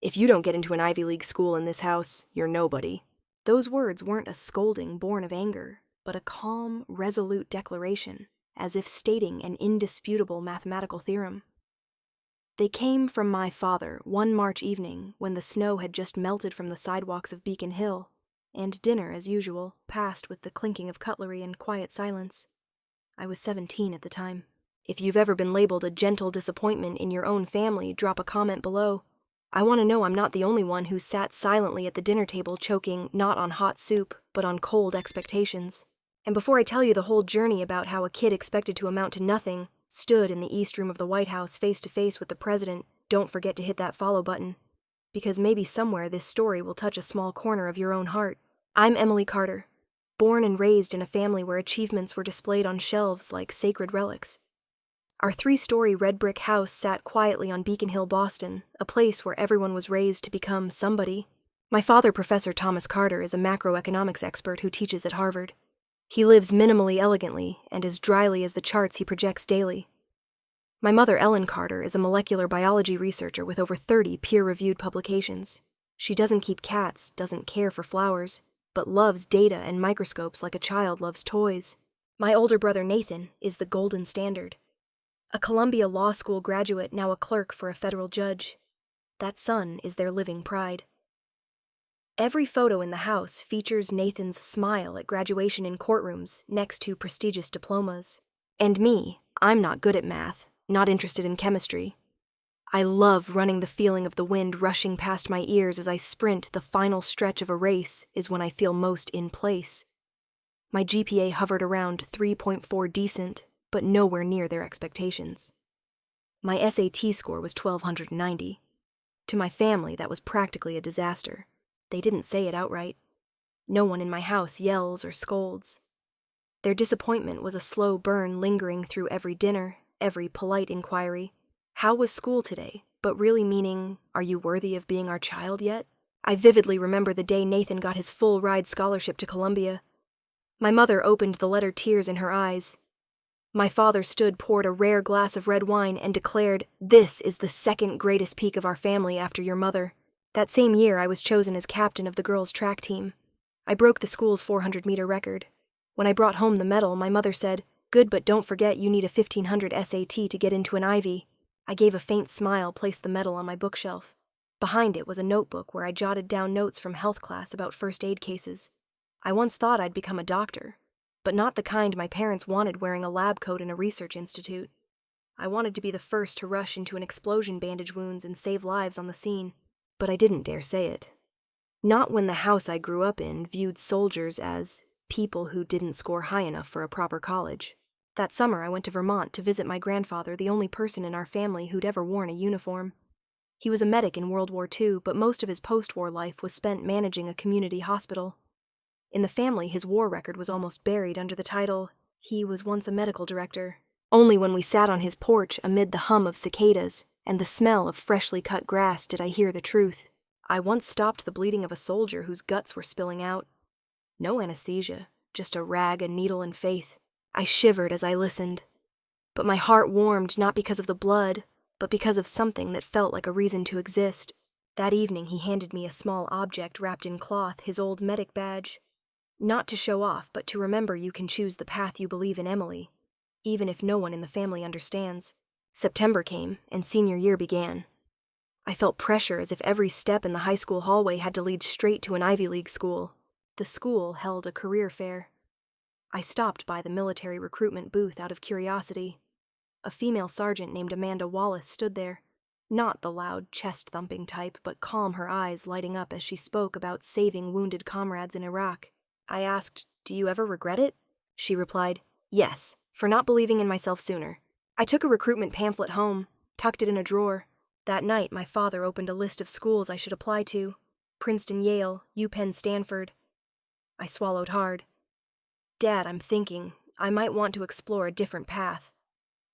If you don't get into an Ivy League school in this house, you're nobody. Those words weren't a scolding born of anger, but a calm, resolute declaration, as if stating an indisputable mathematical theorem. They came from my father one March evening when the snow had just melted from the sidewalks of Beacon Hill, and dinner, as usual, passed with the clinking of cutlery and quiet silence. I was 17 at the time. If you've ever been labeled a gentle disappointment in your own family, drop a comment below. I want to know I'm not the only one who sat silently at the dinner table choking not on hot soup, but on cold expectations. And before I tell you the whole journey about how a kid expected to amount to nothing stood in the East Room of the White House face to face with the president, don't forget to hit that follow button. Because maybe somewhere this story will touch a small corner of your own heart. I'm Emily Carter, born and raised in a family where achievements were displayed on shelves like sacred relics. Our 3-story red brick house sat quietly on Beacon Hill, Boston, a place where everyone was raised to become somebody. My father, Professor Thomas Carter, is a macroeconomics expert who teaches at Harvard. He lives minimally elegantly and as dryly as the charts he projects daily. My mother, Ellen Carter, is a molecular biology researcher with over 30 peer-reviewed publications. She doesn't keep cats, doesn't care for flowers, but loves data and microscopes like a child loves toys. My older brother, Nathan, is the golden standard. A Columbia Law School graduate, now a clerk for a federal judge. That son is their living pride. Every photo in the house features Nathan's smile at graduation in courtrooms next to prestigious diplomas. And me, I'm not good at math, not interested in chemistry. I love running the feeling of the wind rushing past my ears as I sprint. The final stretch of a race is when I feel most in place. My GPA hovered around 3.4 decent, but nowhere near their expectations. My SAT score was 1,290. To my family, that was practically a disaster. They didn't say it outright. No one in my house yells or scolds. Their disappointment was a slow burn lingering through every dinner, every polite inquiry. How was school today? But really meaning, are you worthy of being our child yet? I vividly remember the day Nathan got his full-ride scholarship to Columbia. My mother opened the letter, tears in her eyes. My father poured a rare glass of red wine and declared, "This is the second greatest peak of our family after your mother." That same year, I was chosen as captain of the girls' track team. I broke the school's 400-meter record. When I brought home the medal, my mother said, "Good, but don't forget you need a 1500 SAT to get into an Ivy." I gave a faint smile, placed the medal on my bookshelf. Behind it was a notebook where I jotted down notes from health class about first aid cases. I once thought I'd become a doctor, but not the kind my parents wanted wearing a lab coat in a research institute. I wanted to be the first to rush into an explosion, bandage wounds, and save lives on the scene. But I didn't dare say it. Not when the house I grew up in viewed soldiers as people who didn't score high enough for a proper college. That summer, I went to Vermont to visit my grandfather, the only person in our family who'd ever worn a uniform. He was a medic in World War II, but most of his post-war life was spent managing a community hospital. In the family, his war record was almost buried under the title, "He was once a medical director." Only when we sat on his porch amid the hum of cicadas and the smell of freshly cut grass did I hear the truth. I once stopped the bleeding of a soldier whose guts were spilling out. No anesthesia, just a rag, a needle, and faith. I shivered as I listened. But my heart warmed not because of the blood, but because of something that felt like a reason to exist. That evening he handed me a small object wrapped in cloth, his old medic badge. Not to show off, but to remember you can choose the path you believe in, Emily, even if no one in the family understands. September came, and senior year began. I felt pressure as if every step in the high school hallway had to lead straight to an Ivy League school. The school held a career fair. I stopped by the military recruitment booth out of curiosity. A female sergeant named Amanda Wallace stood there. Not the loud, chest-thumping type, but calm, her eyes lighting up as she spoke about saving wounded comrades in Iraq. I asked, "Do you ever regret it?" She replied, "Yes, for not believing in myself sooner." I took a recruitment pamphlet home, tucked it in a drawer. That night, my father opened a list of schools I should apply to. Princeton, Yale, UPenn, Stanford. I swallowed hard. "Dad, I'm thinking I might want to explore a different path.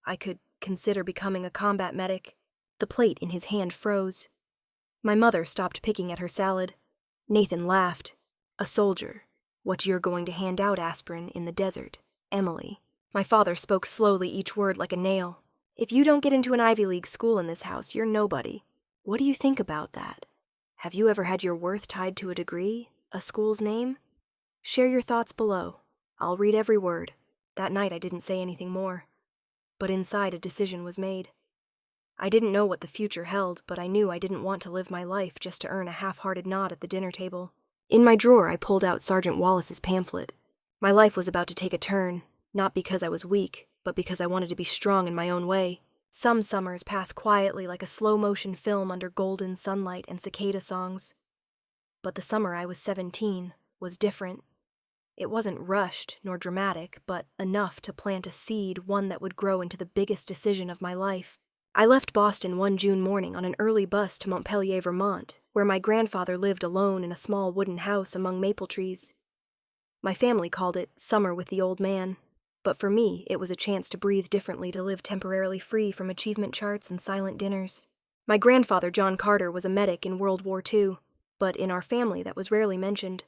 I could consider becoming a combat medic." The plate in his hand froze. My mother stopped picking at her salad. Nathan laughed. "A soldier. What you're going to hand out aspirin in the desert, Emily." My father spoke slowly, each word like a nail. "If you don't get into an Ivy League school in this house, you're nobody. What do you think about that?" Have you ever had your worth tied to a degree, a school's name? Share your thoughts below. I'll read every word. That night I didn't say anything more. But inside a decision was made. I didn't know what the future held, but I knew I didn't want to live my life just to earn a half-hearted nod at the dinner table. In my drawer I pulled out Sergeant Wallace's pamphlet. My life was about to take a turn, not because I was weak, but because I wanted to be strong in my own way. Some summers pass quietly like a slow-motion film under golden sunlight and cicada songs. But the summer I was 17 was different. It wasn't rushed nor dramatic, but enough to plant a seed, one that would grow into the biggest decision of my life. I left Boston one June morning on an early bus to Montpelier, Vermont, where my grandfather lived alone in a small wooden house among maple trees. My family called it summer with the old man, but for me it was a chance to breathe differently, to live temporarily free from achievement charts and silent dinners. My grandfather, John Carter, was a medic in World War II, but in our family that was rarely mentioned.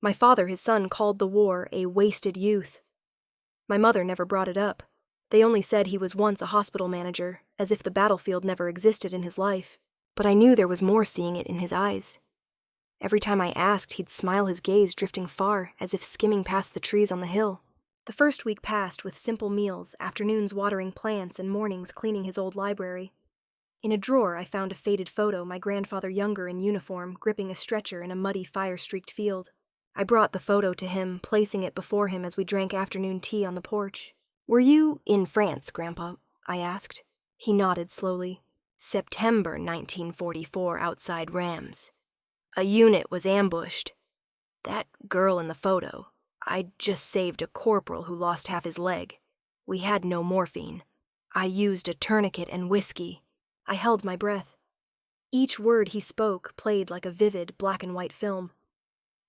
My father, his son, called the war a wasted youth. My mother never brought it up. They only said he was once a hospital manager, as if the battlefield never existed in his life. But I knew there was more, seeing it in his eyes. Every time I asked, he'd smile, his gaze drifting far, as if skimming past the trees on the hill. The first week passed with simple meals, afternoons watering plants, and mornings cleaning his old library. In a drawer I found a faded photo, my grandfather younger in uniform, gripping a stretcher in a muddy, fire-streaked field. I brought the photo to him, placing it before him as we drank afternoon tea on the porch. "Were you in France, Grandpa?" I asked. He nodded slowly. "September 1944, outside Rams. A unit was ambushed. That girl in the photo, I'd just saved a corporal who lost half his leg. We had no morphine. I used a tourniquet and whiskey." I held my breath. Each word he spoke played like a vivid black-and-white film.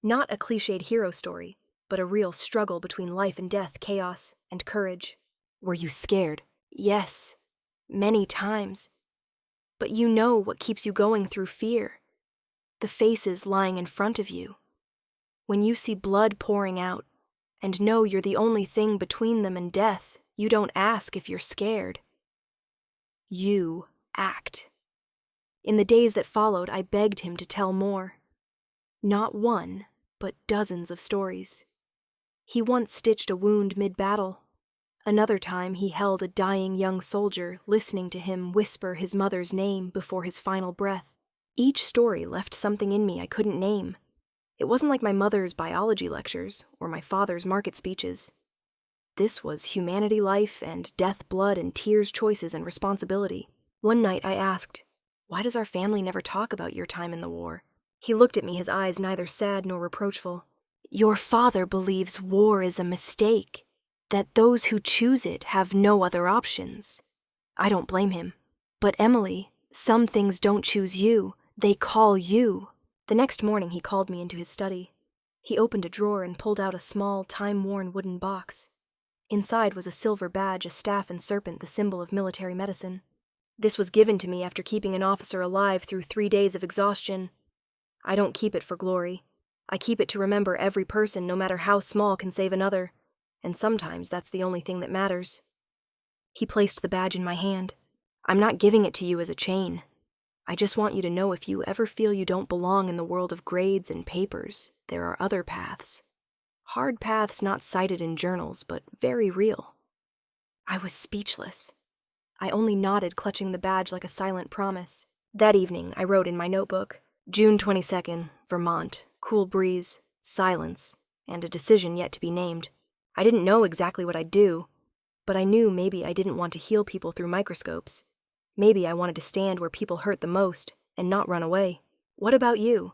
Not a cliched hero story, but a real struggle between life and death, chaos and courage. "Were you scared?" "Yes, many times. But you know what keeps you going through fear. The faces lying in front of you. When you see blood pouring out, and know you're the only thing between them and death, you don't ask if you're scared. You act." In the days that followed, I begged him to tell more. Not one, but dozens of stories. He once stitched a wound mid-battle. Another time he held a dying young soldier, listening to him whisper his mother's name before his final breath. Each story left something in me I couldn't name. It wasn't like my mother's biology lectures or my father's market speeches. This was humanity, life, and death, blood, and tears, choices, and responsibility. One night I asked, "Why does our family never talk about your time in the war?" He looked at me, his eyes neither sad nor reproachful. "Your father believes war is a mistake, that those who choose it have no other options." I don't blame him. "But Emily, some things don't choose you, they call you." The next morning he called me into his study. He opened a drawer and pulled out a small, time-worn wooden box. Inside was a silver badge, a staff and serpent, the symbol of military medicine. This was given to me after keeping an officer alive through 3 days of exhaustion. I don't keep it for glory. I keep it to remember every person, no matter how small, can save another, and sometimes that's the only thing that matters. He placed the badge in my hand. "I'm not giving it to you as a chain. I just want you to know, if you ever feel you don't belong in the world of grades and papers, there are other paths. Hard paths not cited in journals, but very real." I was speechless. I only nodded, clutching the badge like a silent promise. That evening, I wrote in my notebook, "June 22nd, Vermont, cool breeze, silence, and a decision yet to be named." I didn't know exactly what I'd do, but I knew maybe I didn't want to heal people through microscopes. Maybe I wanted to stand where people hurt the most and not run away. What about you?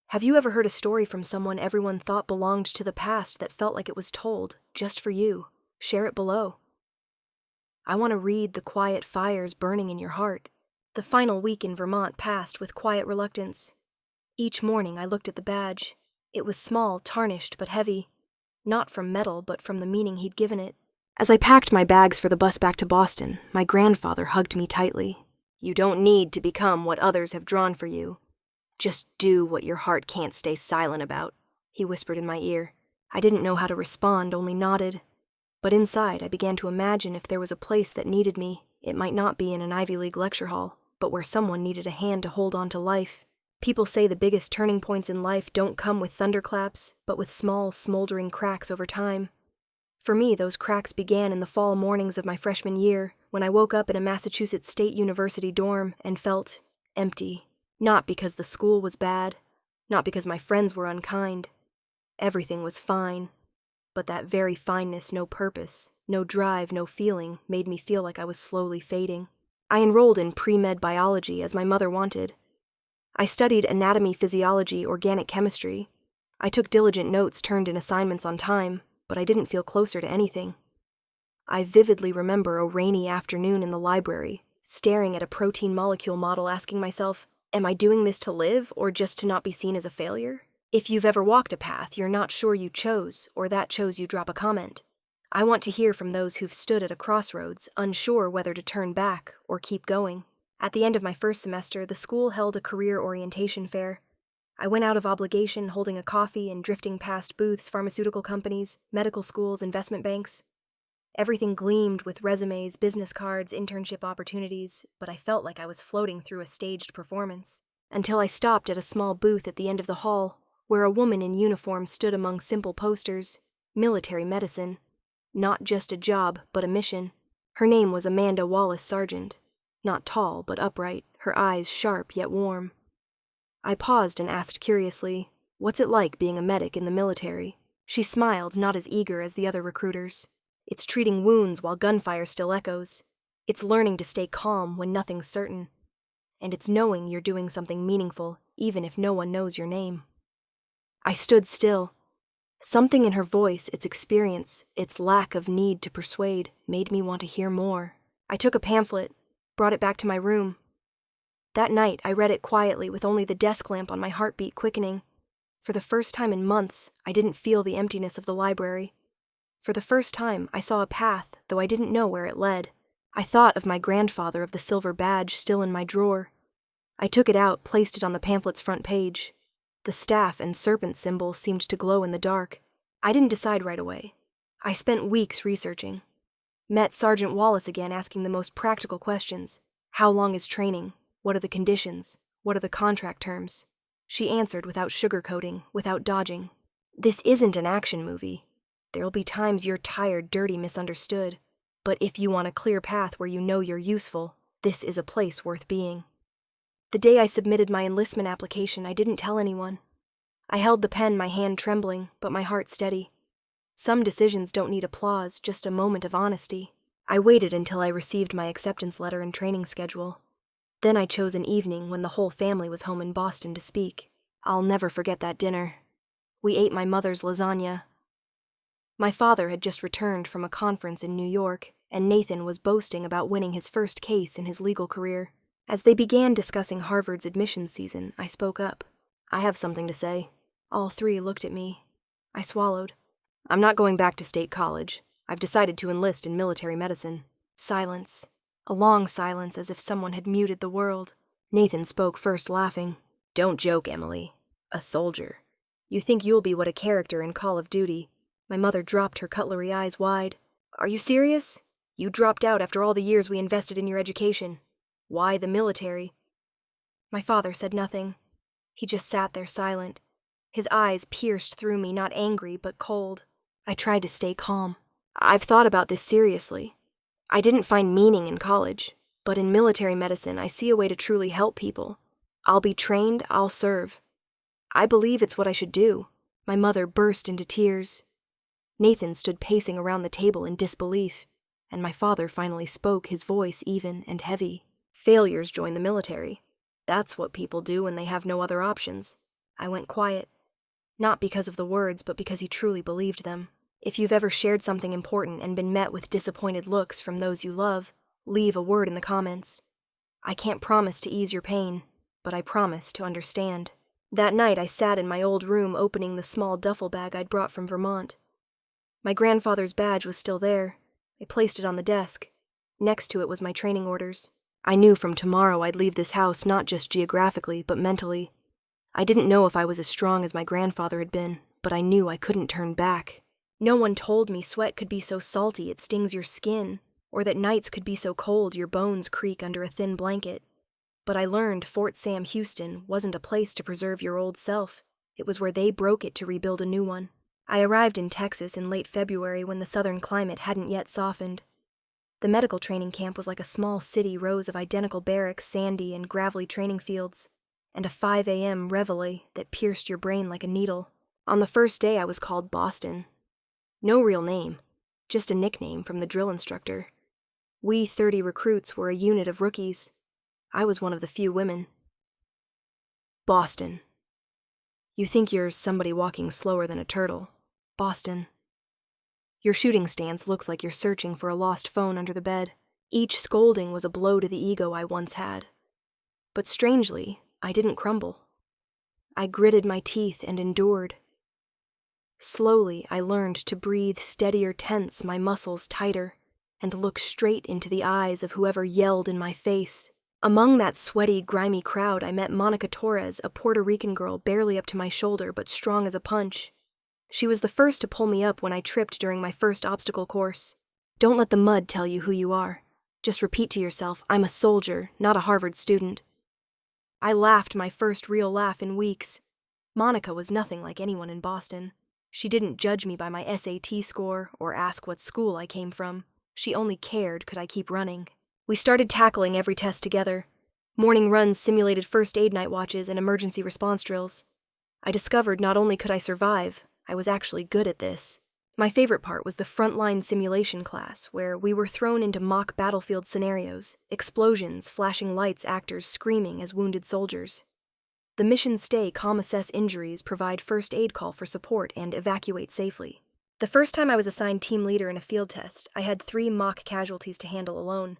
Have you ever heard a story from someone everyone thought belonged to the past that felt like it was told just for you? Share it below. I want to read the quiet fires burning in your heart. The final week in Vermont passed with quiet reluctance. Each morning I looked at the badge. It was small, tarnished, but heavy. Not from metal, but from the meaning he'd given it. As I packed my bags for the bus back to Boston, my grandfather hugged me tightly. "You don't need to become what others have drawn for you. Just do what your heart can't stay silent about," he whispered in my ear. I didn't know how to respond, only nodded. But inside, I began to imagine if there was a place that needed me, it might not be in an Ivy League lecture hall, but where someone needed a hand to hold on to life. People say the biggest turning points in life don't come with thunderclaps, but with small, smoldering cracks over time. For me, those cracks began in the fall mornings of my freshman year, when I woke up in a Massachusetts State University dorm and felt empty. Not because the school was bad, not because my friends were unkind. Everything was fine. But that very fineness, no purpose, no drive, no feeling, made me feel like I was slowly fading. I enrolled in pre-med biology as my mother wanted. I studied anatomy, physiology, organic chemistry. I took diligent notes, turned in assignments on time, but I didn't feel closer to anything. I vividly remember a rainy afternoon in the library, staring at a protein molecule model, asking myself, am I doing this to live or just to not be seen as a failure? If you've ever walked a path you're not sure you chose, or that chose you, drop a comment. I want to hear from those who've stood at a crossroads, unsure whether to turn back or keep going. At the end of my first semester, the school held a career orientation fair. I went out of obligation, holding a coffee and drifting past booths, pharmaceutical companies, medical schools, investment banks. Everything gleamed with resumes, business cards, internship opportunities, but I felt like I was floating through a staged performance. Until I stopped at a small booth at the end of the hall, where a woman in uniform stood among simple posters. Military medicine. Not just a job, but a mission. Her name was Amanda Wallace Sargent. Not tall, but upright, her eyes sharp yet warm. I paused and asked curiously, what's it like being a medic in the military? She smiled, not as eager as the other recruiters. It's treating wounds while gunfire still echoes. It's learning to stay calm when nothing's certain. And it's knowing you're doing something meaningful, even if no one knows your name. I stood still. Something in her voice, its experience, its lack of need to persuade, made me want to hear more. I took a pamphlet, brought it back to my room. That night, I read it quietly with only the desk lamp on my heartbeat quickening. For the first time in months, I didn't feel the emptiness of the library. For the first time, I saw a path, though I didn't know where it led. I thought of my grandfather, of the silver badge still in my drawer. I took it out, placed it on the pamphlet's front page. The staff and serpent symbol seemed to glow in the dark. I didn't decide right away. I spent weeks researching. Met Sergeant Wallace again, asking the most practical questions. How long is training? What are the conditions? What are the contract terms? She answered without sugarcoating, without dodging. This isn't an action movie. There'll be times you're tired, dirty, misunderstood. But if you want a clear path where you know you're useful, this is a place worth being. The day I submitted my enlistment application, I didn't tell anyone. I held the pen, my hand trembling, but my heart steady. Some decisions don't need applause, just a moment of honesty. I waited until I received my acceptance letter and training schedule. Then I chose an evening when the whole family was home in Boston to speak. I'll never forget that dinner. We ate my mother's lasagna. My father had just returned from a conference in New York, and Nathan was boasting about winning his first case in his legal career. As they began discussing Harvard's admissions season, I spoke up. I have something to say. All three looked at me. I swallowed. I'm not going back to state college. I've decided to enlist in military medicine. Silence. A long silence, as if someone had muted the world. Nathan spoke first, laughing. Don't joke, Emily. A soldier. You think you'll be what a character in Call of Duty. My mother dropped her cutlery eyes wide. Are you serious? You dropped out after all the years we invested in your education. Why the military? My father said nothing. He just sat there silent. His eyes pierced through me, not angry, but cold. I tried to stay calm. I've thought about this seriously. I didn't find meaning in college, but in military medicine I see a way to truly help people. I'll be trained, I'll serve. I believe it's what I should do. My mother burst into tears. Nathan stood pacing around the table in disbelief, and my father finally spoke, his voice even and heavy. Failures join the military. That's what people do when they have no other options. I went quiet. Not because of the words, but because he truly believed them. If you've ever shared something important and been met with disappointed looks from those you love, leave a word in the comments. I can't promise to ease your pain, but I promise to understand. That night I sat in my old room opening the small duffel bag I'd brought from Vermont. My grandfather's badge was still there. I placed it on the desk. Next to it was my training orders. I knew from tomorrow I'd leave this house not just geographically, but mentally. I didn't know if I was as strong as my grandfather had been, but I knew I couldn't turn back. No one told me sweat could be so salty it stings your skin, or that nights could be so cold your bones creak under a thin blanket. But I learned Fort Sam Houston wasn't a place to preserve your old self. It was where they broke it to rebuild a new one. I arrived in Texas in late February when the southern climate hadn't yet softened. The medical training camp was like a small city, rows of identical barracks, sandy and gravelly training fields, and a 5 a.m. reveille that pierced your brain like a needle. On the first day I was called Boston. No real name, just a nickname from the drill instructor. We 30 recruits were a unit of rookies. I was one of the few women. Boston. You think you're somebody walking slower than a turtle. Boston. Your shooting stance looks like you're searching for a lost phone under the bed. Each scolding was a blow to the ego I once had. But strangely, I didn't crumble. I gritted my teeth and endured. Slowly, I learned to breathe steadier, tense my muscles tighter, and look straight into the eyes of whoever yelled in my face. Among that sweaty, grimy crowd, I met Monica Torres, a Puerto Rican girl barely up to my shoulder but strong as a punch. She was the first to pull me up when I tripped during my first obstacle course. Don't let the mud tell you who you are. Just repeat to yourself, I'm a soldier, not a Harvard student. I laughed my first real laugh in weeks. Monica was nothing like anyone in Boston. She didn't judge me by my SAT score or ask what school I came from. She only cared could I keep running. We started tackling every test together. Morning runs simulated first aid night watches and emergency response drills. I discovered not only could I survive, I was actually good at this. My favorite part was the frontline simulation class, where we were thrown into mock battlefield scenarios, explosions, flashing lights, actors screaming as wounded soldiers. The mission stay, calm assess injuries, provide first aid call for support, and evacuate safely. The first time I was assigned team leader in a field test, I had 3 mock casualties to handle alone.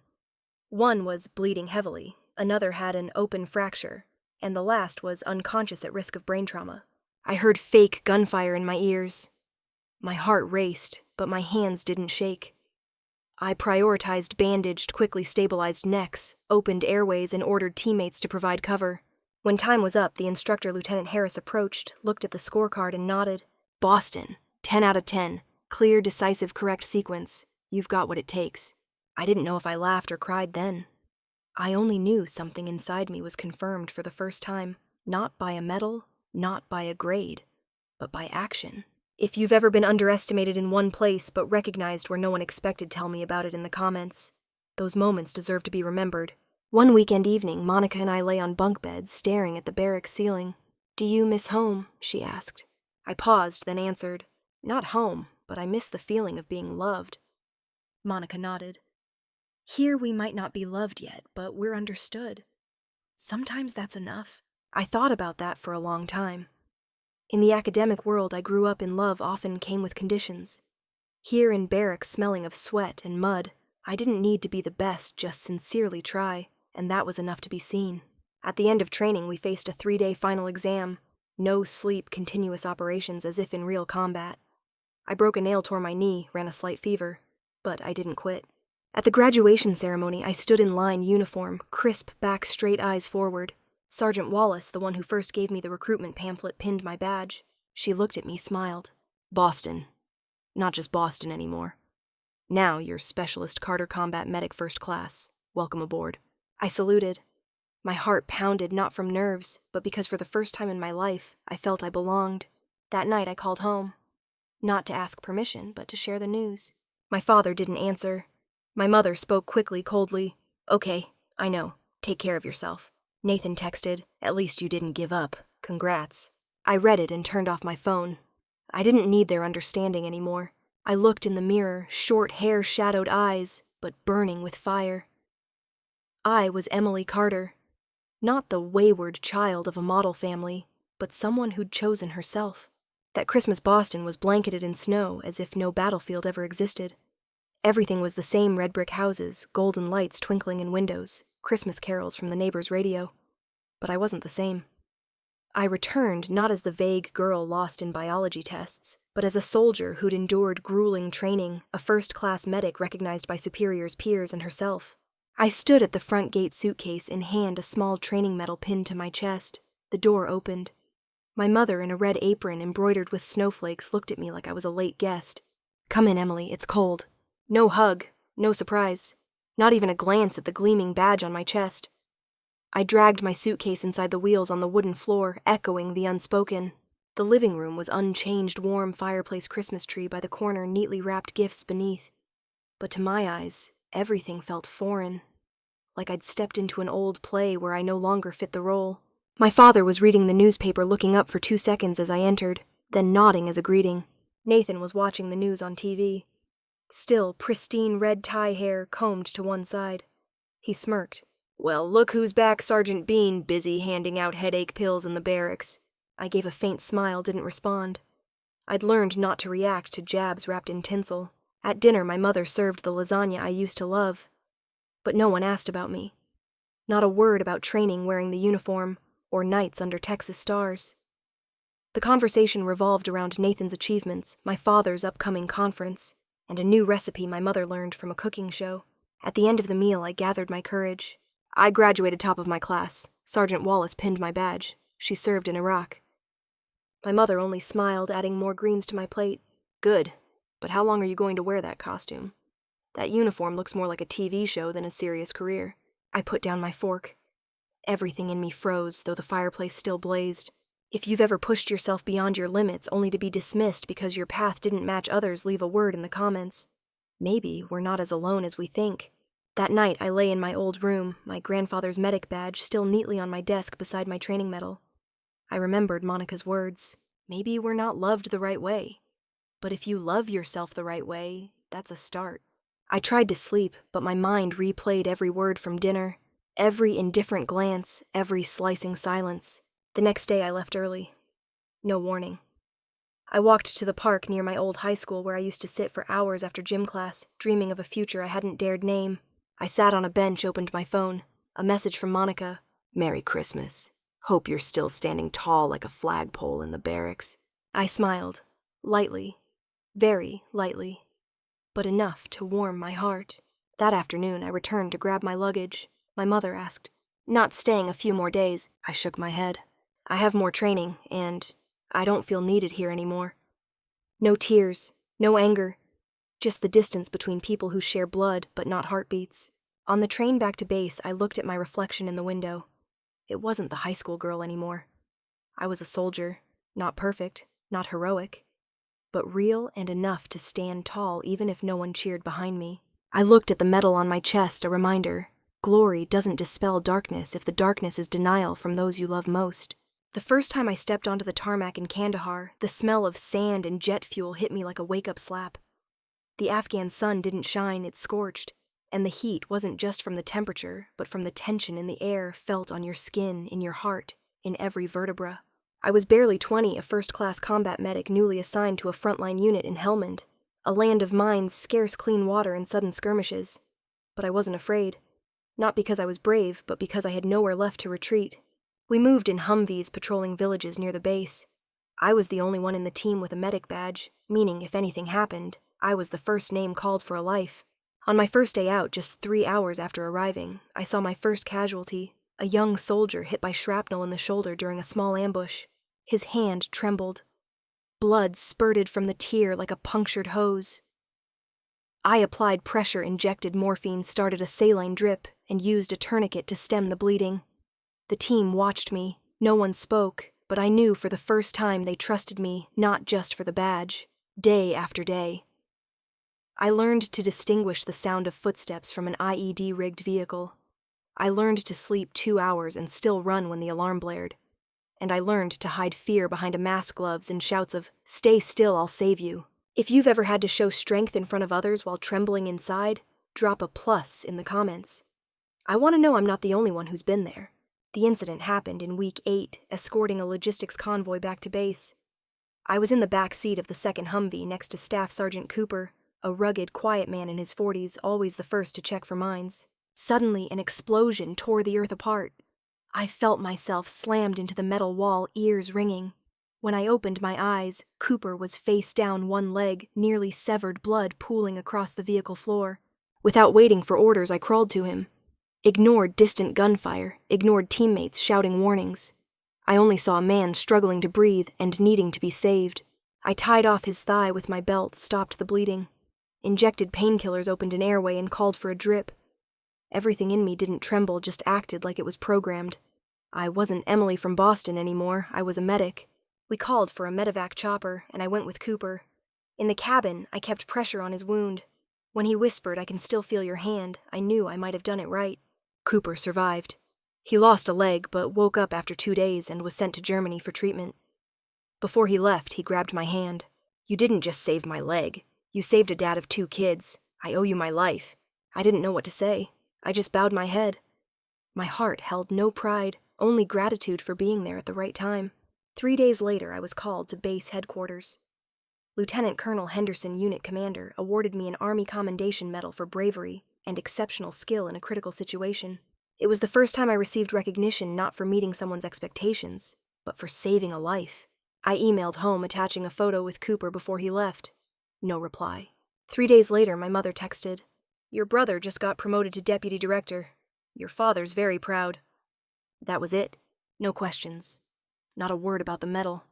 One was bleeding heavily, another had an open fracture, and the last was unconscious at risk of brain trauma. I heard fake gunfire in my ears. My heart raced, but my hands didn't shake. I prioritized bandaged, quickly stabilized necks, opened airways, and ordered teammates to provide cover. When time was up, the instructor, Lieutenant Harris, approached, looked at the scorecard, and nodded. Boston, 10 out of 10. Clear, decisive, correct sequence. You've got what it takes. I didn't know if I laughed or cried then. I only knew something inside me was confirmed for the first time, not by a medal, not by a grade, but by action. If you've ever been underestimated in one place but recognized where no one expected, tell me about it in the comments. Those moments deserve to be remembered. One weekend evening, Monica and I lay on bunk beds, staring at the barracks ceiling. Do you miss home? She asked. I paused, then answered, Not home, but I miss the feeling of being loved. Monica nodded. Here we might not be loved yet, but we're understood. Sometimes that's enough. I thought about that for a long time. In the academic world I grew up in, love often came with conditions. Here in barracks, smelling of sweat and mud, I didn't need to be the best, just sincerely try, and that was enough to be seen. At the end of training, we faced a 3-day final exam. No sleep, continuous operations as if in real combat. I broke a nail, tore my knee, ran a slight fever, but I didn't quit. At the graduation ceremony, I stood in line, uniform, crisp back, straight eyes forward. Sergeant Wallace, the one who first gave me the recruitment pamphlet, pinned my badge. She looked at me, smiled. Boston. Not just Boston anymore. Now you're Specialist Carter Combat Medic First Class. Welcome aboard. I saluted. My heart pounded, not from nerves, but because for the first time in my life, I felt I belonged. That night I called home. Not to ask permission, but to share the news. My father didn't answer. My mother spoke quickly, coldly. Okay, I know. Take care of yourself. Nathan texted, At least you didn't give up. Congrats. I read it and turned off my phone. I didn't need their understanding anymore. I looked in the mirror, short hair, shadowed eyes, but burning with fire. I was Emily Carter. Not the wayward child of a model family, but someone who'd chosen herself. That Christmas Boston was blanketed in snow as if no battlefield ever existed. Everything was the same: red brick houses, golden lights twinkling in windows, Christmas carols from the neighbor's radio. But I wasn't the same. I returned not as the vague girl lost in biology tests, but as a soldier who'd endured grueling training, a first-class medic recognized by superiors, peers, and herself. I stood at the front gate, suitcase in hand, a small training medal pinned to my chest. The door opened. My mother, in a red apron embroidered with snowflakes, looked at me like I was a late guest. Come in, Emily, it's cold. No hug, no surprise, not even a glance at the gleaming badge on my chest. I dragged my suitcase inside the wheels on the wooden floor, echoing the unspoken. The living room was unchanged warm fireplace Christmas tree by the corner, neatly wrapped gifts beneath. But to my eyes, everything felt foreign, like I'd stepped into an old play where I no longer fit the role. My father was reading the newspaper, looking up for 2 seconds as I entered, then nodding as a greeting. Nathan was watching the news on TV. Still, pristine red tie hair combed to one side. He smirked. "Well, look who's back, Sergeant Bean, busy handing out headache pills in the barracks." I gave a faint smile, didn't respond. I'd learned not to react to jabs wrapped in tinsel. At dinner, my mother served the lasagna I used to love. But no one asked about me. Not a word about training wearing the uniform, or nights under Texas stars. The conversation revolved around Nathan's achievements, my father's upcoming conference, and a new recipe my mother learned from a cooking show. At the end of the meal, I gathered my courage. I graduated top of my class. Sergeant Wallace pinned my badge. She served in Iraq. My mother only smiled, adding more greens to my plate. "Good, but how long are you going to wear that costume? That uniform looks more like a TV show than a serious career." I put down my fork. Everything in me froze, though the fireplace still blazed. If you've ever pushed yourself beyond your limits only to be dismissed because your path didn't match others, leave a word in the comments. Maybe we're not as alone as we think. That night, I lay in my old room, my grandfather's medic badge still neatly on my desk beside my training medal. I remembered Monica's words. Maybe we're not loved the right way. But if you love yourself the right way, that's a start. I tried to sleep, but my mind replayed every word from dinner, every indifferent glance, every slicing silence. The next day I left early. No warning. I walked to the park near my old high school where I used to sit for hours after gym class, dreaming of a future I hadn't dared name. I sat on a bench, opened my phone. A message from Monica. "Merry Christmas. Hope you're still standing tall like a flagpole in the barracks." I smiled. Lightly. Very lightly. But enough to warm my heart. That afternoon, I returned to grab my luggage. My mother asked, "Not staying a few more days?" I shook my head. "I have more training, and I don't feel needed here anymore." No tears, no anger, just the distance between people who share blood but not heartbeats. On the train back to base, I looked at my reflection in the window. It wasn't the high school girl anymore. I was a soldier, not perfect, not heroic, but real and enough to stand tall even if no one cheered behind me. I looked at the medal on my chest, a reminder. Glory doesn't dispel darkness if the darkness is denial from those you love most. The first time I stepped onto the tarmac in Kandahar, the smell of sand and jet fuel hit me like a wake-up slap. The Afghan sun didn't shine, it scorched, and the heat wasn't just from the temperature, but from the tension in the air felt on your skin, in your heart, in every vertebra. I was barely 20, a first-class combat medic newly assigned to a frontline unit in Helmand, a land of mines, scarce clean water, and sudden skirmishes. But I wasn't afraid. Not because I was brave, but because I had nowhere left to retreat. We moved in Humvees patrolling villages near the base. I was the only one in the team with a medic badge, meaning if anything happened, I was the first name called for a life. On my first day out, just 3 hours after arriving, I saw my first casualty, a young soldier hit by shrapnel in the shoulder during a small ambush. His hand trembled. Blood spurted from the tear like a punctured hose. I applied pressure-injected morphine, started a saline drip, and used a tourniquet to stem the bleeding. The team watched me. No one spoke, but I knew for the first time they trusted me, not just for the badge, day after day. I learned to distinguish the sound of footsteps from an IED-rigged vehicle. I learned to sleep 2 hours and still run when the alarm blared. And I learned to hide fear behind a mask gloves and shouts of, "Stay still, I'll save you." If you've ever had to show strength in front of others while trembling inside, drop a plus in the comments. I want to know I'm not the only one who's been there. The incident happened in week 8, escorting a logistics convoy back to base. I was in the back seat of the second Humvee next to Staff Sergeant Cooper, a rugged, quiet man in his 40s, always the first to check for mines. Suddenly, an explosion tore the earth apart. I felt myself slammed into the metal wall, ears ringing. When I opened my eyes, Cooper was face down, one leg, nearly severed, blood pooling across the vehicle floor. Without waiting for orders, I crawled to him. Ignored distant gunfire, ignored teammates shouting warnings. I only saw a man struggling to breathe and needing to be saved. I tied off his thigh with my belt, stopped the bleeding. Injected painkillers opened an airway and called for a drip. Everything in me didn't tremble, just acted like it was programmed. I wasn't Emily from Boston anymore, I was a medic. We called for a medevac chopper, and I went with Cooper. In the cabin, I kept pressure on his wound. When he whispered, "I can still feel your hand," I knew I might have done it right. Cooper survived. He lost a leg, but woke up after 2 days and was sent to Germany for treatment. Before he left, he grabbed my hand. "You didn't just save my leg. You saved a dad of 2 kids. I owe you my life." I didn't know what to say. I just bowed my head. My heart held no pride, only gratitude for being there at the right time. 3 days later, I was called to base headquarters. Lieutenant Colonel Henderson, unit commander, awarded me an Army Commendation Medal for bravery and exceptional skill in a critical situation. It was the first time I received recognition not for meeting someone's expectations, but for saving a life. I emailed home attaching a photo with Cooper before he left. No reply. 3 days later, my mother texted, "Your brother just got promoted to deputy director. Your father's very proud." That was it. No questions. Not a word about the medal.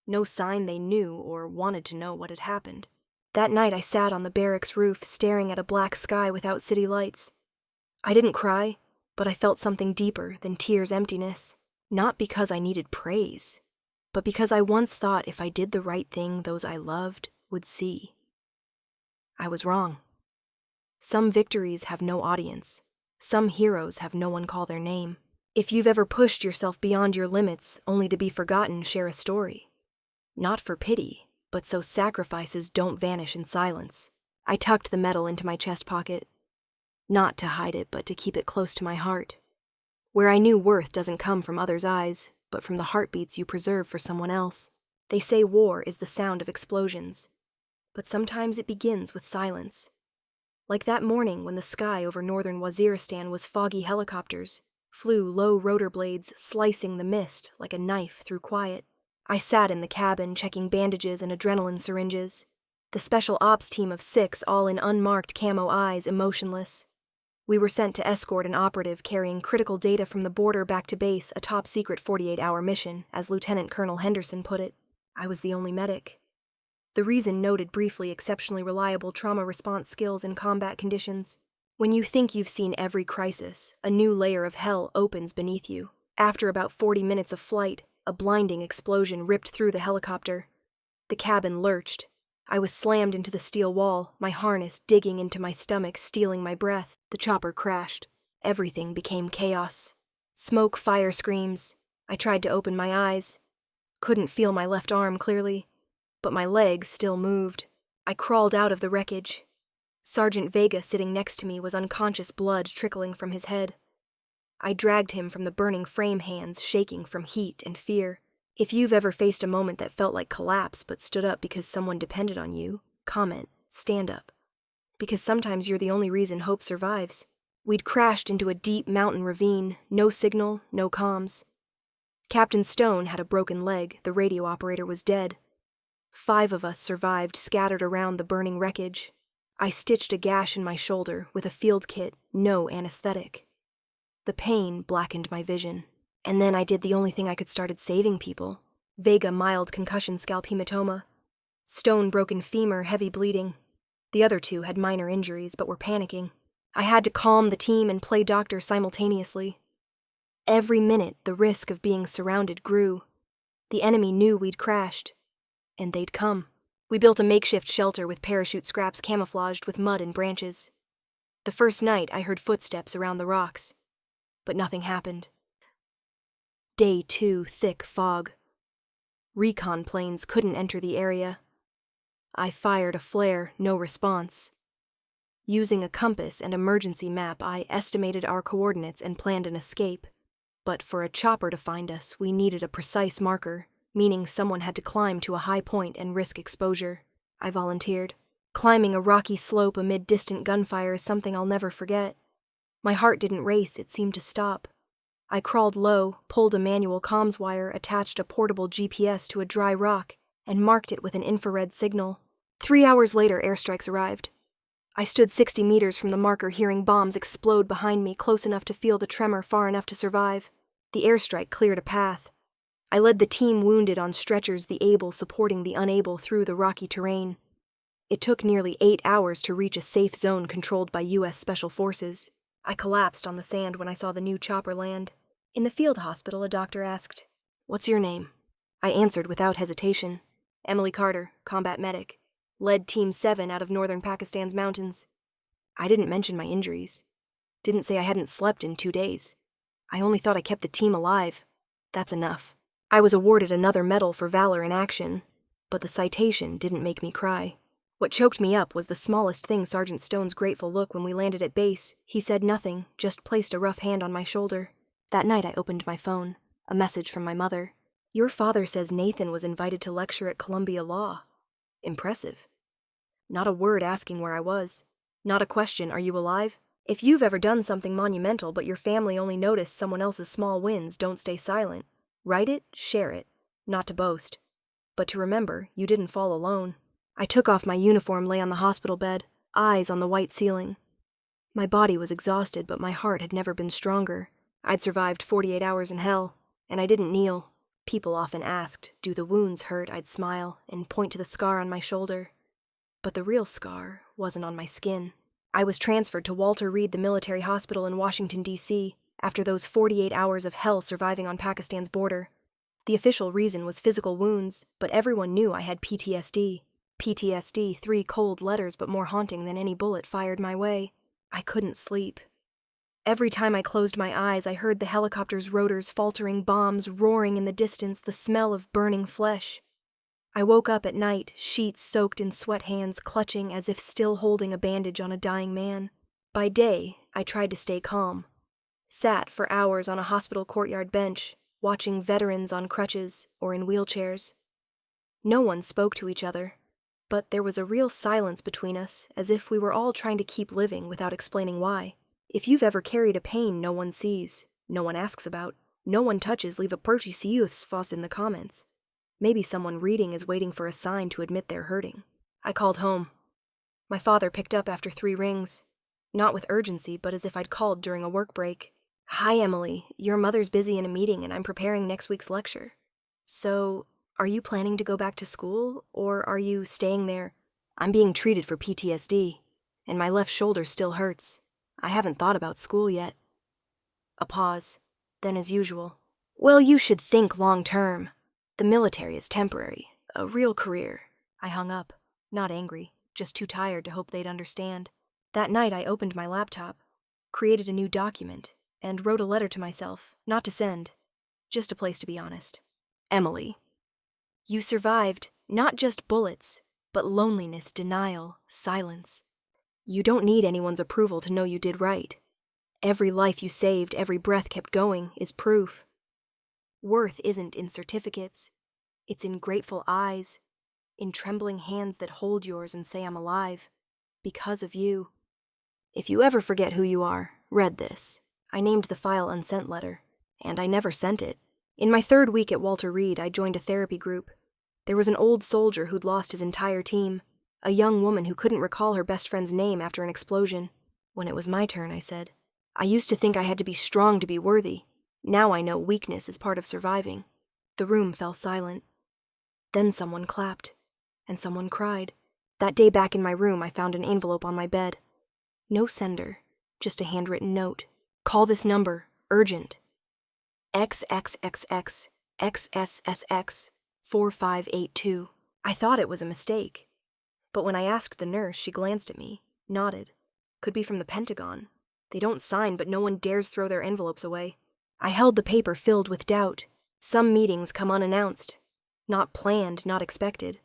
No sign they knew or wanted to know what had happened. That night I sat on the barracks roof, staring at a black sky without city lights. I didn't cry, but I felt something deeper than tears' emptiness. Not because I needed praise, but because I once thought if I did the right thing, those I loved would see. I was wrong. Some victories have no audience. Some heroes have no one call their name. If you've ever pushed yourself beyond your limits only to be forgotten, share a story. Not for pity, but so sacrifices don't vanish in silence. I tucked the medal into my chest pocket. Not to hide it, but to keep it close to my heart. Where I knew worth doesn't come from others' eyes, but from the heartbeats you preserve for someone else. They say war is the sound of explosions, but sometimes it begins with silence. Like that morning when the sky over northern Waziristan was foggy helicopters, flew low rotor blades slicing the mist like a knife through quiet. I sat in the cabin checking bandages and adrenaline syringes. The special ops team of 6, all in unmarked camo eyes, emotionless. We were sent to escort an operative carrying critical data from the border back to base, a top-secret 48-hour mission, as Lieutenant Colonel Henderson put it. I was the only medic. The reason noted briefly exceptionally reliable trauma response skills in combat conditions. When you think you've seen every crisis, a new layer of hell opens beneath you. After about 40 minutes of flight, a blinding explosion ripped through the helicopter. The cabin lurched. I was slammed into the steel wall, my harness digging into my stomach, stealing my breath. The chopper crashed. Everything became chaos. Smoke, fire screams. I tried to open my eyes. Couldn't feel my left arm clearly, but my legs still moved. I crawled out of the wreckage. Sergeant Vega, sitting next to me, was unconscious, blood trickling from his head. I dragged him from the burning frame, hands shaking from heat and fear. If you've ever faced a moment that felt like collapse but stood up because someone depended on you, comment, stand up. Because sometimes you're the only reason hope survives. We'd crashed into a deep mountain ravine, no signal, no comms. Captain Stone had a broken leg, the radio operator was dead. 5 of us survived, scattered around the burning wreckage. I stitched a gash in my shoulder with a field kit, no anesthetic. The pain blackened my vision. And then I did the only thing I could, started saving people. Vega, mild concussion, scalp hematoma. Stone, broken femur, heavy bleeding. The other 2 had minor injuries but were panicking. I had to calm the team and play doctor simultaneously. Every minute, the risk of being surrounded grew. The enemy knew we'd crashed, and they'd come. We built a makeshift shelter with parachute scraps camouflaged with mud and branches. The first night, I heard footsteps around the rocks, but nothing happened. Day 2, thick fog. Recon planes couldn't enter the area. I fired a flare, no response. Using a compass and emergency map, I estimated our coordinates and planned an escape. But for a chopper to find us, we needed a precise marker, meaning someone had to climb to a high point and risk exposure. I volunteered. Climbing a rocky slope amid distant gunfire is something I'll never forget. My heart didn't race, it seemed to stop. I crawled low, pulled a manual comms wire, attached a portable GPS to a dry rock, and marked it with an infrared signal. 3 hours later, airstrikes arrived. I stood 60 meters from the marker, hearing bombs explode behind me, close enough to feel the tremor, far enough to survive. The airstrike cleared a path. I led the team wounded on stretchers, the able supporting the unable through the rocky terrain. It took nearly 8 hours to reach a safe zone controlled by U.S. Special Forces. I collapsed on the sand when I saw the new chopper land. In the field hospital, a doctor asked, "What's your name?" I answered without hesitation. "Emily Carter, combat medic. Led Team 7 out of northern Pakistan's mountains." I didn't mention my injuries. Didn't say I hadn't slept in 2 days. I only thought I kept the team alive. That's enough. I was awarded another medal for valor in action, but the citation didn't make me cry. What choked me up was the smallest thing Sergeant Stone's grateful look when we landed at base. He said nothing, just placed a rough hand on my shoulder. That night I opened my phone. A message from my mother. "Your father says Nathan was invited to lecture at Columbia Law." Impressive. Not a word asking where I was. Not a question, "Are you alive?" If you've ever done something monumental but your family only noticed someone else's small wins, don't stay silent. Write it, share it. Not to boast, but to remember you didn't fall alone. I took off my uniform, lay on the hospital bed, eyes on the white ceiling. My body was exhausted, but my heart had never been stronger. I'd survived 48 hours in hell, and I didn't kneel. People often asked, "Do the wounds hurt?" I'd smile and point to the scar on my shoulder. But the real scar wasn't on my skin. I was transferred to Walter Reed, the military hospital in Washington, D.C., after those 48 hours of hell surviving on Pakistan's border. The official reason was physical wounds, but everyone knew I had PTSD. PTSD, 3 cold letters but more haunting than any bullet fired my way. I couldn't sleep. Every time I closed my eyes, I heard the helicopter's rotors faltering, bombs roaring in the distance, the smell of burning flesh. I woke up at night, sheets soaked in sweat, hands clutching as if still holding a bandage on a dying man. By day, I tried to stay calm. Sat for hours on a hospital courtyard bench, watching veterans on crutches or in wheelchairs. No one spoke to each other, but there was a real silence between us, as if we were all trying to keep living without explaining why. If you've ever carried a pain no one sees, no one asks about, no one touches, leave a purchase fuss in the comments. Maybe someone reading is waiting for a sign to admit they're hurting. I called home. My father picked up after 3 rings. Not with urgency, but as if I'd called during a work break. "Hi, Emily. Your mother's busy in a meeting and I'm preparing next week's lecture. So, are you planning to go back to school, or are you staying there?" "I'm being treated for PTSD, and my left shoulder still hurts. I haven't thought about school yet." A pause. Then, as usual, "Well, you should think long term. The military is temporary. A real career." I hung up, not angry, just too tired to hope they'd understand. That night I opened my laptop, created a new document, and wrote a letter to myself, not to send, just a place to be honest. "Emily, you survived not just bullets, but loneliness, denial, silence. You don't need anyone's approval to know you did right. Every life you saved, every breath kept going, is proof. Worth isn't in certificates. It's in grateful eyes, in trembling hands that hold yours and say I'm alive. Because of you. If you ever forget who you are, read this." I named the file unsent letter, and I never sent it. In my 3rd week at Walter Reed, I joined a therapy group. There was an old soldier who'd lost his entire team, a young woman who couldn't recall her best friend's name after an explosion. When it was my turn, I said, "I used to think I had to be strong to be worthy. Now I know weakness is part of surviving." The room fell silent. Then someone clapped, and someone cried. That day back in my room, I found an envelope on my bed. No sender, just a handwritten note. "Call this number, urgent. XXXX XSSX 4582. I thought it was a mistake. But when I asked the nurse, she glanced at me, nodded. Could be from the Pentagon. They don't sign, but no one dares throw their envelopes away. I held the paper filled with doubt. Some meetings come unannounced. Not planned, not expected.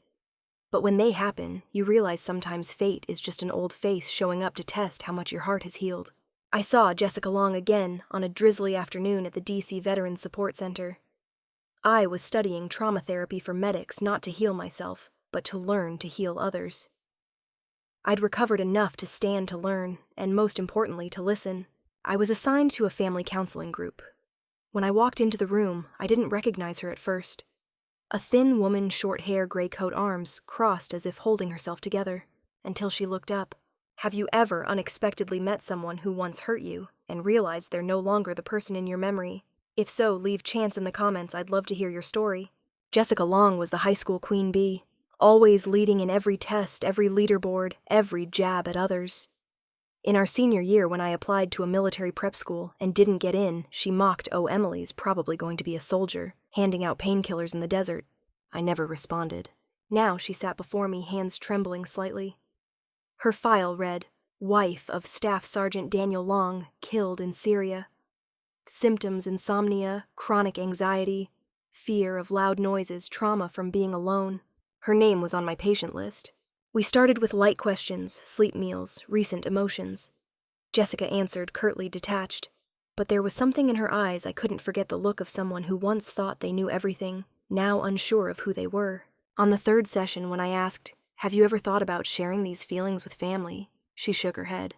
But when they happen, you realize sometimes fate is just an old face showing up to test how much your heart has healed. I saw Jessica Long again on a drizzly afternoon at the DC Veterans Support Center. I was studying trauma therapy for medics, not to heal myself, but to learn to heal others. I'd recovered enough to stand to learn, and most importantly, to listen. I was assigned to a family counseling group. When I walked into the room, I didn't recognize her at first. A thin woman, short hair, gray coat, arms crossed as if holding herself together, until she looked up. Have you ever unexpectedly met someone who once hurt you and realized they're no longer the person in your memory? If so, leave chance in the comments. I'd love to hear your story. Jessica Long was the high school queen bee, always leading in every test, every leaderboard, every jab at others. In our senior year, when I applied to a military prep school and didn't get in, she mocked, "Oh, Emily's probably going to be a soldier, handing out painkillers in the desert." I never responded. Now she sat before me, hands trembling slightly. Her file read, "Wife of Staff Sergeant Daniel Long, killed in Syria. Symptoms: insomnia, chronic anxiety, fear of loud noises, trauma from being alone." Her name was on my patient list. We started with light questions, sleep meals, recent emotions. Jessica answered, curtly detached. But there was something in her eyes. I couldn't forget the look of someone who once thought they knew everything, now unsure of who they were. On the third session, when I asked, "Have you ever thought about sharing these feelings with family?" she shook her head.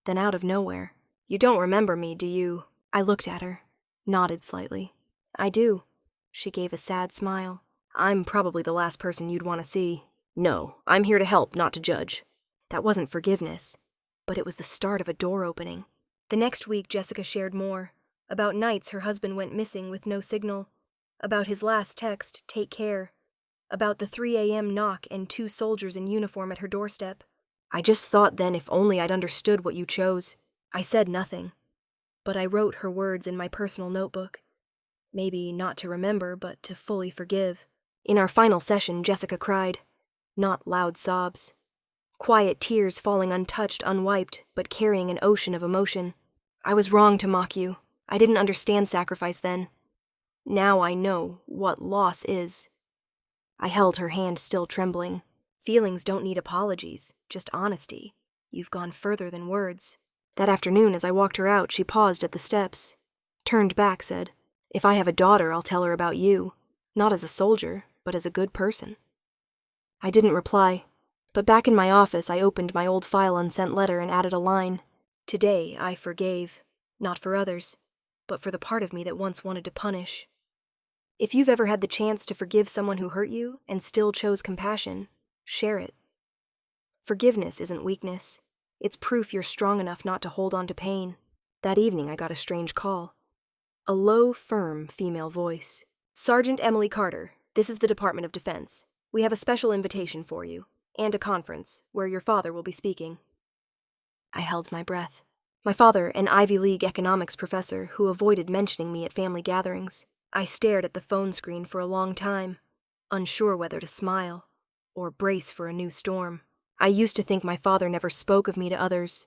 Then out of nowhere, "You don't remember me, do you?" I looked at her, nodded slightly. "I do." She gave a sad smile. "I'm probably the last person you'd want to see. No, I'm here to help, not to judge." That wasn't forgiveness, but it was the start of a door opening. The next week, Jessica shared more. About nights her husband went missing with no signal. About his last text, "Take care." About the 3 a.m. knock and 2 soldiers in uniform at her doorstep. "I just thought then if only I'd understood what you chose." I said nothing, but I wrote her words in my personal notebook. Maybe not to remember, but to fully forgive. In our final session, Jessica cried. Not loud sobs. Quiet tears falling untouched, unwiped, but carrying an ocean of emotion. "I was wrong to mock you. I didn't understand sacrifice then. Now I know what loss is." I held her hand, still trembling. "Feelings don't need apologies, just honesty. You've gone further than words." That afternoon, as I walked her out, she paused at the steps, turned back, said, "If I have a daughter, I'll tell her about you. Not as a soldier, but as a good person." I didn't reply, but back in my office I opened my old file unsent letter and added a line. "Today I forgave, not for others, but for the part of me that once wanted to punish." If you've ever had the chance to forgive someone who hurt you and still chose compassion, share it. Forgiveness isn't weakness. It's proof you're strong enough not to hold on to pain. That evening I got a strange call. A low, firm female voice. "Sergeant Emily Carter, this is the Department of Defense. We have a special invitation for you, and a conference, where your father will be speaking." I held my breath. My father, an Ivy League economics professor who avoided mentioning me at family gatherings. I stared at the phone screen for a long time, unsure whether to smile or brace for a new storm. I used to think my father never spoke of me to others,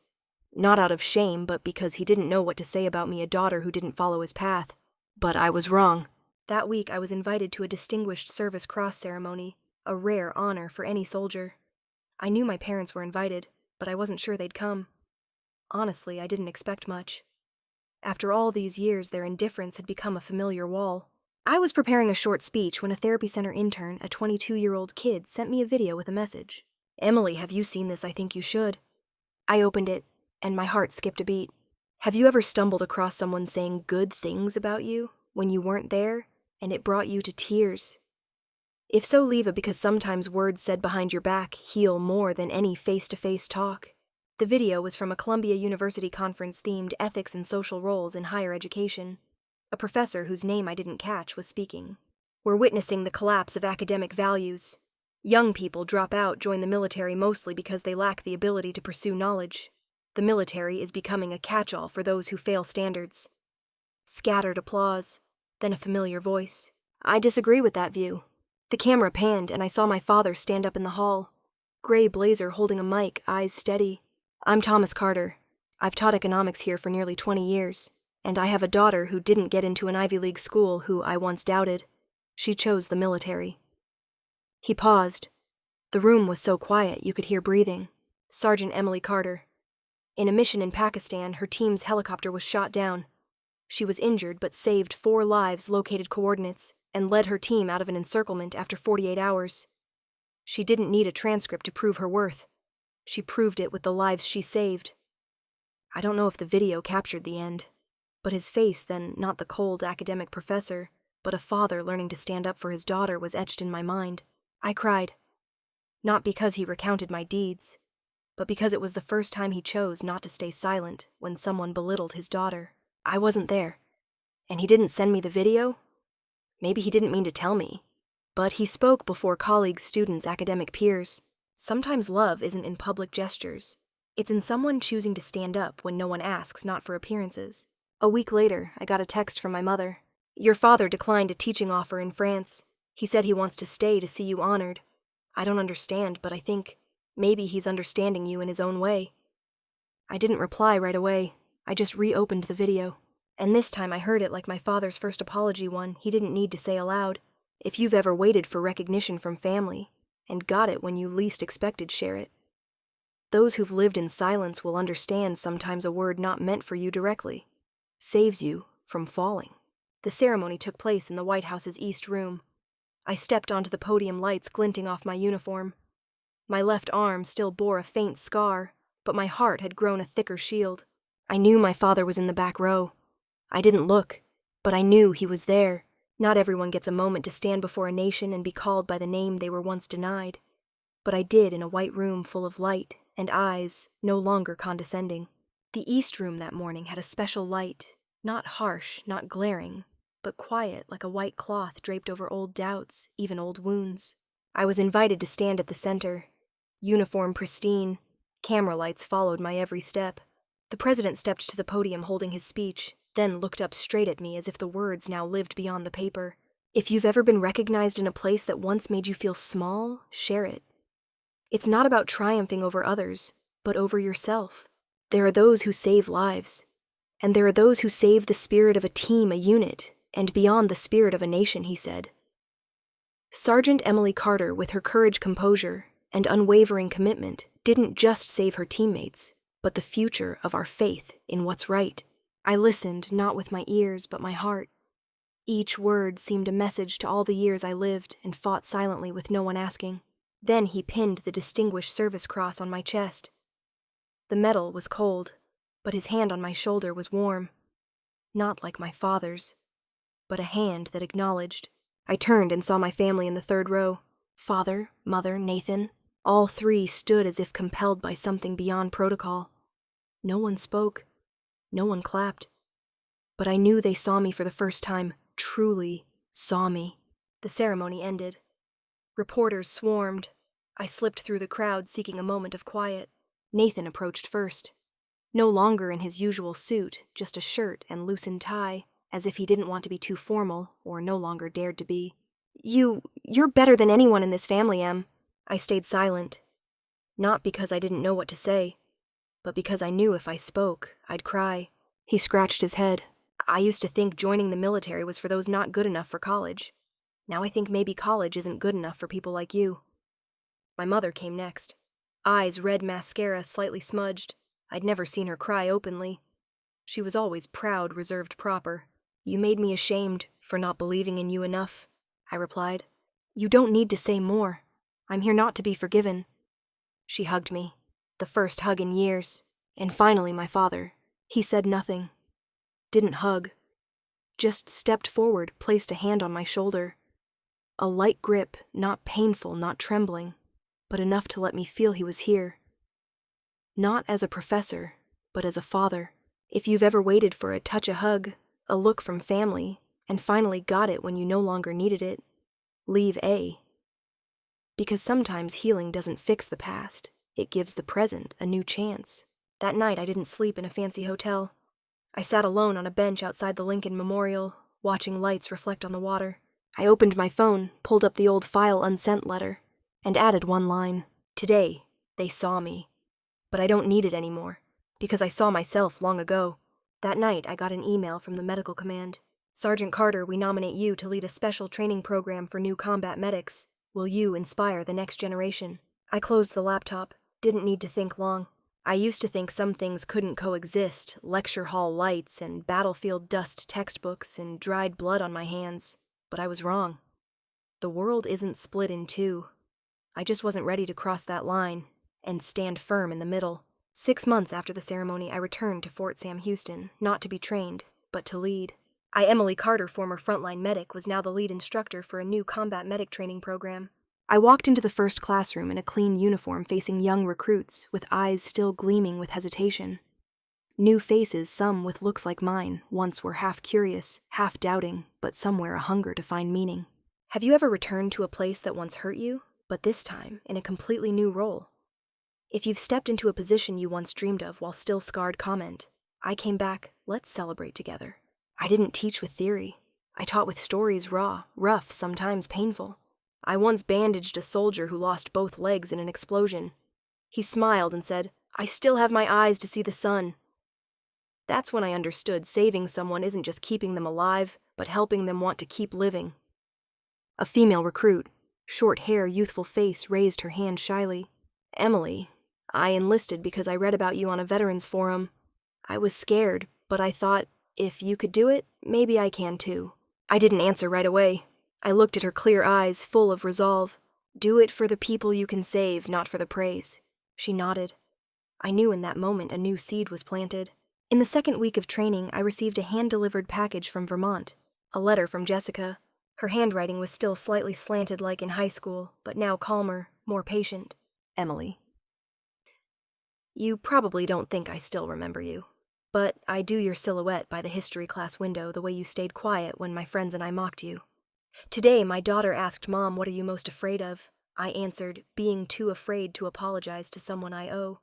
not out of shame, but because he didn't know what to say about me, a daughter who didn't follow his path. But I was wrong. That week I was invited to a Distinguished Service Cross ceremony, a rare honor for any soldier. I knew my parents were invited, but I wasn't sure they'd come. Honestly, I didn't expect much. After all these years, their indifference had become a familiar wall. I was preparing a short speech when a therapy center intern, a 22-year-old kid, sent me a video with a message. "Emily, have you seen this? I think you should." I opened it, and my heart skipped a beat. Have you ever stumbled across someone saying good things about you when you weren't there, and it brought you to tears? If so, leave it, because sometimes words said behind your back heal more than any face-to-face talk. The video was from a Columbia University conference themed Ethics and Social Roles in Higher Education. A professor whose name I didn't catch was speaking. "We're witnessing the collapse of academic values. Young people drop out, join the military mostly because they lack the ability to pursue knowledge. The military is becoming a catch-all for those who fail standards." Scattered applause, then a familiar voice. "I disagree with that view." The camera panned, and I saw my father stand up in the hall. Gray blazer, holding a mic, eyes steady. "I'm Thomas Carter. I've taught economics here for nearly 20 years, and I have a daughter who didn't get into an Ivy League school who I once doubted. She chose the military." He paused. The room was so quiet you could hear breathing. "Sergeant Emily Carter. In a mission in Pakistan, her team's helicopter was shot down. She was injured but saved 4 lives, located coordinates, and led her team out of an encirclement after 48 hours. She didn't need a transcript to prove her worth. She proved it with the lives she saved." I don't know if the video captured the end, but his face then, not the cold academic professor, but a father learning to stand up for his daughter, was etched in my mind. I cried. Not because he recounted my deeds, but because it was the first time he chose not to stay silent when someone belittled his daughter. I wasn't there, and he didn't send me the video. Maybe he didn't mean to tell me, but he spoke before colleagues, students, academic peers. Sometimes love isn't in public gestures. It's in someone choosing to stand up when no one asks, not for appearances. A week later, I got a text from my mother. Your father declined a teaching offer in France. He said he wants to stay to see you honored. I don't understand, but I think maybe he's understanding you in his own way. I didn't reply right away. I just reopened the video. And this time I heard it like my father's first apology one he didn't need to say aloud. If you've ever waited for recognition from family, and got it when you least expected, share it. Those who've lived in silence will understand sometimes a word not meant for you directly saves you from falling. The ceremony took place in the White House's East Room. I stepped onto the podium, lights glinting off my uniform. My left arm still bore a faint scar, but my heart had grown a thicker shield. I knew my father was in the back row. I didn't look, but I knew he was there. Not everyone gets a moment to stand before a nation and be called by the name they were once denied. But I did in a white room full of light and eyes no longer condescending. The East Room that morning had a special light, not harsh, not glaring, but quiet like a white cloth draped over old doubts, even old wounds. I was invited to stand at the center. Uniform pristine, camera lights followed my every step. The president stepped to the podium holding his speech, then looked up straight at me as if the words now lived beyond the paper. If you've ever been recognized in a place that once made you feel small, share it. It's not about triumphing over others, but over yourself. There are those who save lives, and there are those who save the spirit of a team, a unit, and beyond the spirit of a nation, he said. Sergeant Emily Carter, with her courage, composure, and unwavering commitment, didn't just save her teammates, but the future of our faith in what's right. I listened, not with my ears, but my heart. Each word seemed a message to all the years I lived and fought silently with no one asking. Then he pinned the Distinguished Service Cross on my chest. The metal was cold, but his hand on my shoulder was warm. Not like my father's, but a hand that acknowledged. I turned and saw my family in the third row. Father, mother, Nathan, all three stood as if compelled by something beyond protocol. No one spoke. No one clapped. But I knew they saw me for the first time, truly saw me. The ceremony ended. Reporters swarmed. I slipped through the crowd seeking a moment of quiet. Nathan approached first. No longer in his usual suit, just a shirt and loosened tie, as if he didn't want to be too formal, or no longer dared to be. You're better than anyone in this family, Em. I stayed silent. Not because I didn't know what to say, but because I knew if I spoke, I'd cry. He scratched his head. I used to think joining the military was for those not good enough for college. Now I think maybe college isn't good enough for people like you. My mother came next. Eyes red mascara, slightly smudged. I'd never seen her cry openly. She was always proud, reserved, proper. You made me ashamed for not believing in you enough, I replied. You don't need to say more. I'm here not to be forgiven. She hugged me, the first hug in years. And finally my father. He said nothing. Didn't hug. Just stepped forward, placed a hand on my shoulder. A light grip, not painful, not trembling, but enough to let me feel he was here. Not as a professor, but as a father. If you've ever waited for a touch, a hug, a look from family, and finally got it when you no longer needed it, leave A. Because sometimes healing doesn't fix the past, it gives the present a new chance. That night I didn't sleep in a fancy hotel. I sat alone on a bench outside the Lincoln Memorial, watching lights reflect on the water. I opened my phone, pulled up the old file unsent letter, and added one line. Today, they saw me. But I don't need it anymore, because I saw myself long ago. That night, I got an email from the medical command. Sergeant Carter, we nominate you to lead a special training program for new combat medics. Will you inspire the next generation? I closed the laptop. Didn't need to think long. I used to think some things couldn't coexist, lecture hall lights and battlefield dust textbooks and dried blood on my hands. But I was wrong. The world isn't split in two. I just wasn't ready to cross that line and stand firm in the middle. 6 months after the ceremony, I returned to Fort Sam Houston, not to be trained, but to lead. Emily Carter, former frontline medic, was now the lead instructor for a new combat medic training program. I walked into the first classroom in a clean uniform facing young recruits with eyes still gleaming with hesitation. New faces, some with looks like mine, once were half curious, half doubting, but somewhere a hunger to find meaning. Have you ever returned to a place that once hurt you, but this time in a completely new role? If you've stepped into a position you once dreamed of while still scarred, comment. I came back, let's celebrate together. I didn't teach with theory. I taught with stories raw, rough, sometimes painful. I once bandaged a soldier who lost both legs in an explosion. He smiled and said, I still have my eyes to see the sun. That's when I understood saving someone isn't just keeping them alive, but helping them want to keep living. A female recruit, short hair, youthful face, raised her hand shyly. Emily, I enlisted because I read about you on a veterans forum. I was scared, but I thought, if you could do it, maybe I can too. I didn't answer right away. I looked at her clear eyes, full of resolve. Do it for the people you can save, not for the praise. She nodded. I knew in that moment a new seed was planted. In the second week of training, I received a hand-delivered package from Vermont. A letter from Jessica. Her handwriting was still slightly slanted like in high school, but now calmer, more patient. Emily. You probably don't think I still remember you, but I do your silhouette by the history class window the way you stayed quiet when my friends and I mocked you. Today, my daughter asked Mom, what are you most afraid of? I answered, being too afraid to apologize to someone I owe.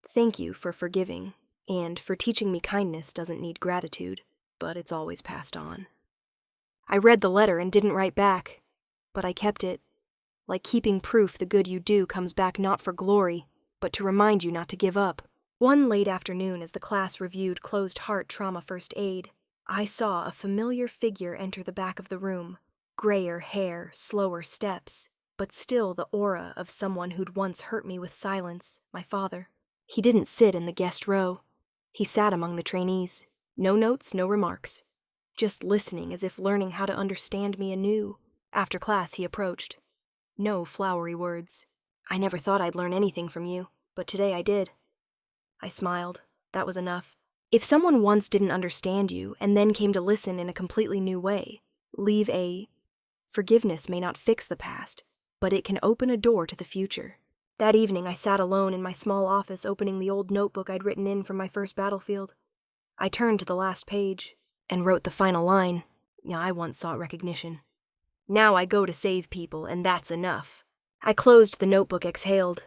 Thank you for forgiving, and for teaching me kindness doesn't need gratitude, but it's always passed on. I read the letter and didn't write back, but I kept it. Like keeping proof the good you do comes back not for glory, but to remind you not to give up. One late afternoon as the class reviewed closed heart trauma first aid, I saw a familiar figure enter the back of the room. Grayer hair, slower steps, but still the aura of someone who'd once hurt me with silence, my father. He didn't sit in the guest row. He sat among the trainees. No notes, no remarks. Just listening as if learning how to understand me anew. After class, he approached. No flowery words. I never thought I'd learn anything from you, but today I did. I smiled. That was enough. If someone once didn't understand you and then came to listen in a completely new way, leave a forgiveness may not fix the past, but it can open a door to the future. That evening I sat alone in my small office opening the old notebook I'd written in from my first battlefield. I turned to the last page and wrote the final line. I once sought recognition. Now I go to save people, and that's enough. I closed the notebook, exhaled.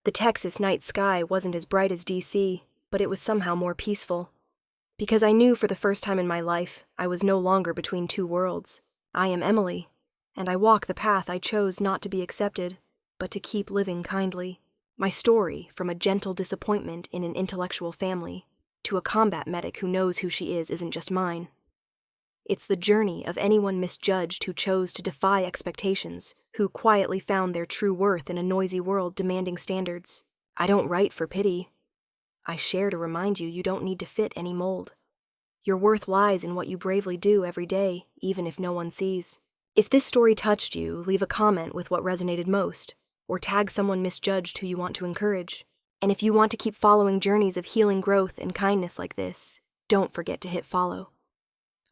The Texas night sky wasn't as bright as DC, but it was somehow more peaceful. Because I knew for the first time in my life, I was no longer between two worlds. I am Emily, and I walk the path I chose not to be accepted, but to keep living kindly. My story, from a gentle disappointment in an intellectual family, to a combat medic who knows who she is, isn't just mine. It's the journey of anyone misjudged who chose to defy expectations, who quietly found their true worth in a noisy world demanding standards. I don't write for pity. I share to remind you you don't need to fit any mold. Your worth lies in what you bravely do every day, even if no one sees. If this story touched you, leave a comment with what resonated most, or tag someone misjudged who you want to encourage. And if you want to keep following journeys of healing growth and kindness like this, don't forget to hit follow.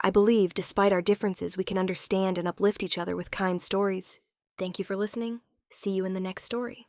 I believe, despite our differences, we can understand and uplift each other with kind stories. Thank you for listening. See you in the next story.